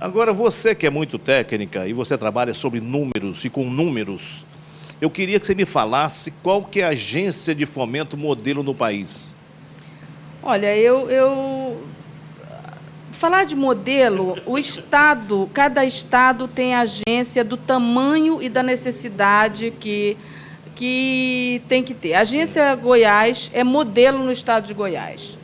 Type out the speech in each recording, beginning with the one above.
Agora, você que é muito técnica e você trabalha sobre números e com números, eu queria que você me falasse qual que é a agência de fomento modelo no país. Olha, falar de modelo, cada estado tem agência do tamanho e da necessidade que tem que ter. A agência Goiás é modelo no estado de Goiás.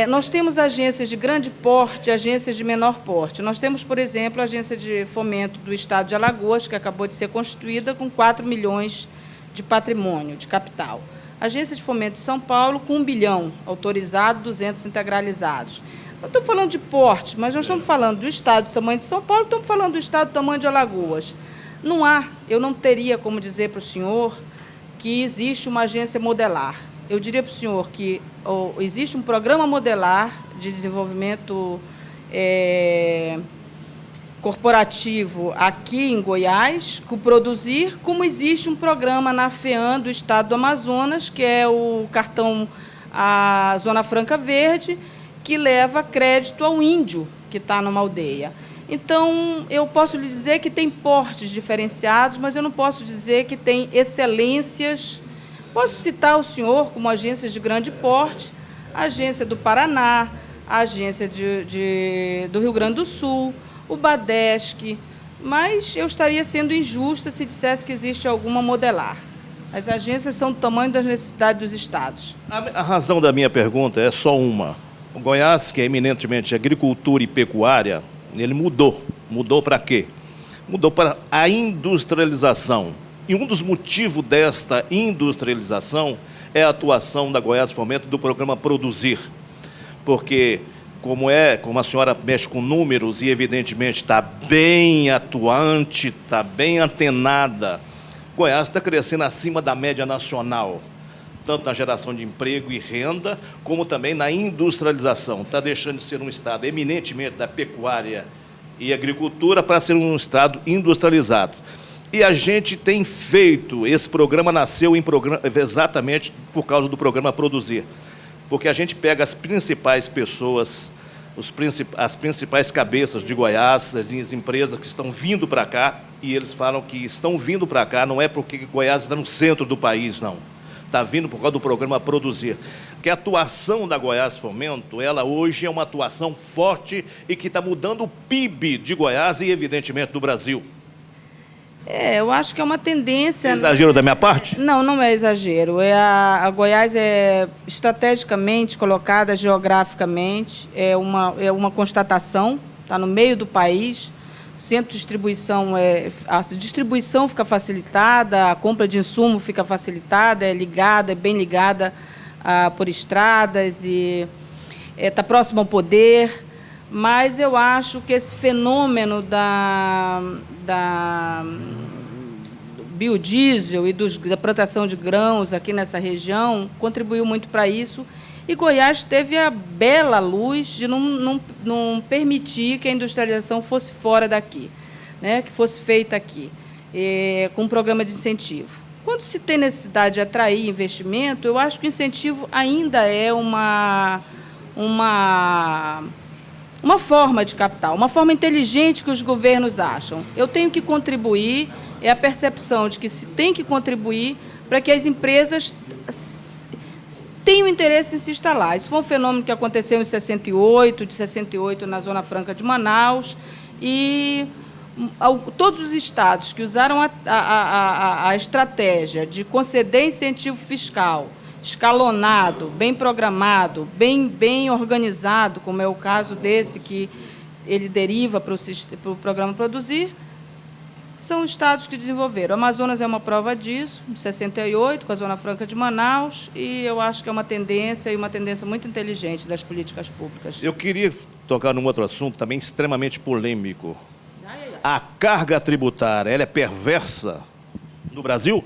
Nós temos agências de grande porte e agências de menor porte. Nós temos, por exemplo, a agência de fomento do estado de Alagoas, que acabou de ser constituída com 4 milhões de patrimônio, de capital. A agência de fomento de São Paulo, com 1 bilhão autorizado, 200 integralizados. Não estamos falando de porte, mas nós estamos falando do estado do tamanho de São Paulo, estamos falando do estado do tamanho de Alagoas. Eu não teria como dizer para o senhor que existe uma agência modelar. Eu diria para o senhor que existe um programa modelar de desenvolvimento corporativo aqui em Goiás, com Produzir, como existe um programa na FEAM do estado do Amazonas, que é o cartão a Zona Franca Verde, que leva crédito ao índio que está numa aldeia. Então, eu posso lhe dizer que tem portes diferenciados, mas eu não posso dizer que tem excelências. Posso citar o senhor como agências de grande porte, a agência do Paraná, a agência do Rio Grande do Sul, o Badesc, mas eu estaria sendo injusta se dissesse que existe alguma modelar. As agências são do tamanho das necessidades dos estados. A razão da minha pergunta é só uma. O Goiás, que é eminentemente agricultura e pecuária, ele mudou. Mudou para quê? Mudou para a industrialização. E um dos motivos desta industrialização é a atuação da Goiás Fomento do programa Produzir. Porque, como a senhora mexe com números e, evidentemente, está bem atuante, está bem antenada, Goiás está crescendo acima da média nacional, tanto na geração de emprego e renda, como também na industrialização. Está deixando de ser um estado eminentemente da pecuária e agricultura para ser um estado industrializado. E a gente tem feito, esse programa nasceu exatamente por causa do programa Produzir, porque a gente pega as principais pessoas, as principais cabeças de Goiás, as empresas que estão vindo para cá, e eles falam que estão vindo para cá não é porque Goiás está no centro do país, não. Está vindo por causa do programa Produzir. Que a atuação da Goiás Fomento, ela hoje é uma atuação forte e que está mudando o PIB de Goiás e, evidentemente, do Brasil. Eu acho que é uma tendência... É exagero da minha parte? Não, não é exagero. A Goiás é estrategicamente colocada geograficamente, é uma constatação, está no meio do país. O centro de distribuição, a distribuição fica facilitada, a compra de insumo fica facilitada, é bem ligada por estradas e está próximo ao poder. Mas eu acho que esse fenômeno do biodiesel e da plantação de grãos aqui nessa região contribuiu muito para isso. E Goiás teve a bela luz de não permitir que a industrialização fosse fora daqui, né, que fosse feita aqui, com um programa de incentivo. Quando se tem necessidade de atrair investimento, eu acho que o incentivo ainda é uma forma de capital, uma forma inteligente que os governos acham. Eu tenho que contribuir, é a percepção de que se tem que contribuir para que as empresas tenham interesse em se instalar. Isso foi um fenômeno que aconteceu de 68 na Zona Franca de Manaus, e todos os estados que usaram a estratégia de conceder incentivo fiscal escalonado, bem programado, bem organizado, como é o caso desse que ele deriva para o programa Produzir, são estados que desenvolveram. O Amazonas é uma prova disso, de 68, com a Zona Franca de Manaus, e eu acho que é uma tendência muito inteligente das políticas públicas. Eu queria tocar num outro assunto também extremamente polêmico. A carga tributária, ela é perversa no Brasil?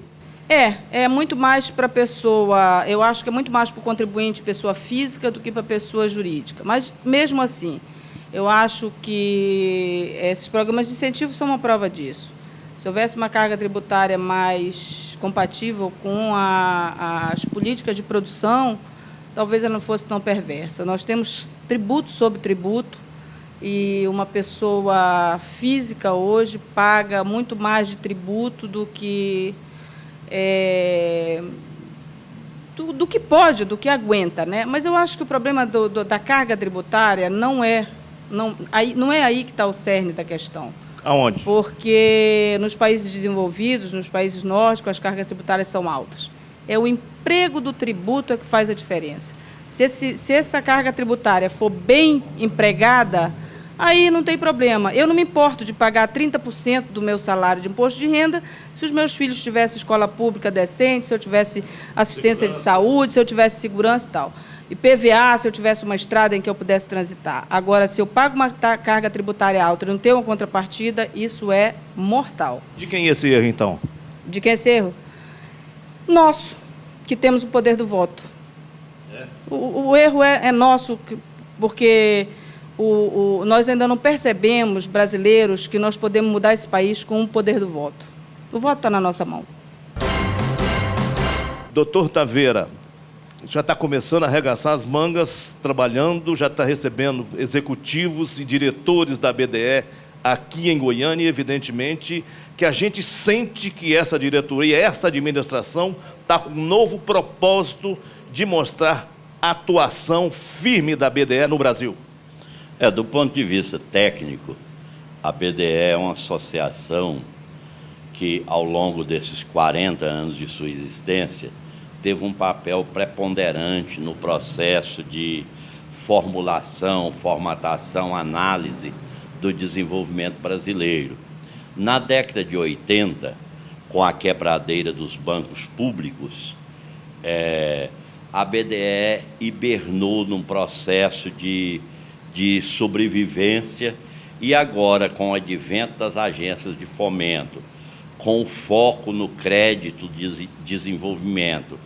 É muito mais para a pessoa, eu acho que é muito mais para o contribuinte, pessoa física, do que para a pessoa jurídica. Mas, mesmo assim, eu acho que esses programas de incentivo são uma prova disso. Se houvesse uma carga tributária mais compatível com as políticas de produção, talvez ela não fosse tão perversa. Nós temos tributo sobre tributo, e uma pessoa física hoje paga muito mais de tributo do que do que pode, do que aguenta, né? Mas eu acho que o problema da carga tributária não é aí que está o cerne da questão. Aonde? Porque nos países desenvolvidos, nos países nórdicos, as cargas tributárias são altas. É o emprego do tributo que faz a diferença. Se essa carga tributária for bem empregada, aí não tem problema. Eu não me importo de pagar 30% do meu salário de imposto de renda se os meus filhos tivessem escola pública decente, se eu tivesse assistência de saúde, se eu tivesse segurança e tal. E PVA, se eu tivesse uma estrada em que eu pudesse transitar. Agora, se eu pago uma carga tributária alta e não tenho uma contrapartida, isso é mortal. De quem é esse erro, então? De quem é esse erro? Nosso, que temos o poder do voto. O erro é nosso, porque nós ainda não percebemos, brasileiros, que nós podemos mudar esse país com o poder do voto. O voto está na nossa mão. Doutor Taveira, já está começando a arregaçar as mangas, trabalhando, já está recebendo executivos e diretores da BDE aqui em Goiânia, e evidentemente que a gente sente que essa diretoria, essa administração está com um novo propósito de mostrar a atuação firme da BDE no Brasil. Do ponto de vista técnico, a BDE é uma associação que, ao longo desses 40 anos de sua existência, teve um papel preponderante no processo de formulação, formatação, análise do desenvolvimento brasileiro. Na década de 80, com a quebradeira dos bancos públicos, a BDE hibernou num processo de sobrevivência, e agora, com o advento das agências de fomento, com foco no crédito de desenvolvimento,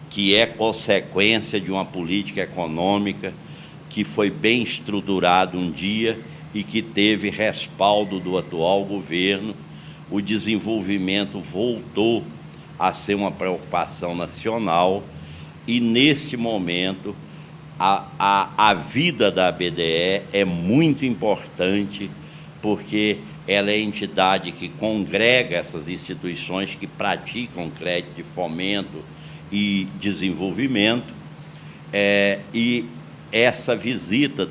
que é consequência de uma política econômica que foi bem estruturada um dia e que teve respaldo do atual governo, o desenvolvimento voltou a ser uma preocupação nacional, e, neste momento, a vida da BDE é muito importante, porque ela é a entidade que congrega essas instituições que praticam crédito de fomento e desenvolvimento, e essa visita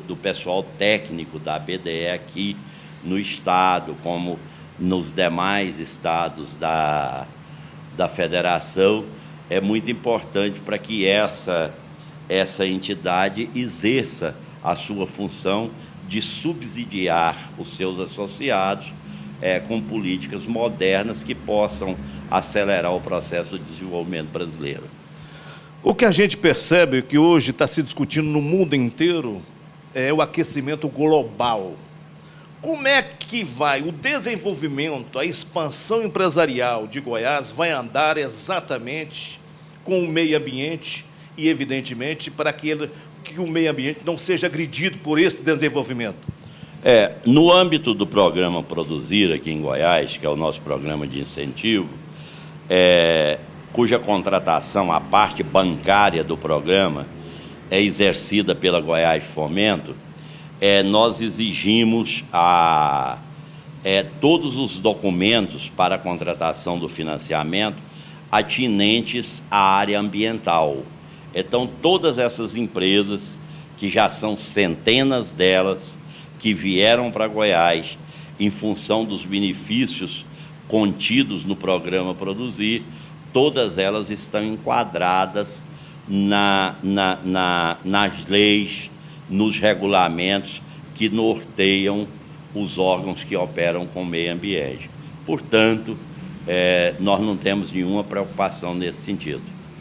do pessoal técnico da BDE aqui no Estado, como nos demais estados da federação, é muito importante para que essa entidade exerça a sua função de subsidiar os seus associados com políticas modernas que possam acelerar o processo de desenvolvimento brasileiro. O que a gente percebe que hoje está se discutindo no mundo inteiro é o aquecimento global. Como é que vai o desenvolvimento, a expansão empresarial de Goiás vai andar exatamente com o meio ambiente e, evidentemente, para que o meio ambiente não seja agredido por esse desenvolvimento? No âmbito do programa Produzir aqui em Goiás, que é o nosso programa de incentivo, cuja contratação, a parte bancária do programa, é exercida pela Goiás Fomento, nós exigimos todos os documentos para a contratação do financiamento atinentes à área ambiental. Então, todas essas empresas, que já são centenas delas, que vieram para Goiás em função dos benefícios contidos no programa Produzir, todas elas estão enquadradas nas leis, nos regulamentos que norteiam os órgãos que operam com o meio ambiente. Portanto, nós não temos nenhuma preocupação nesse sentido.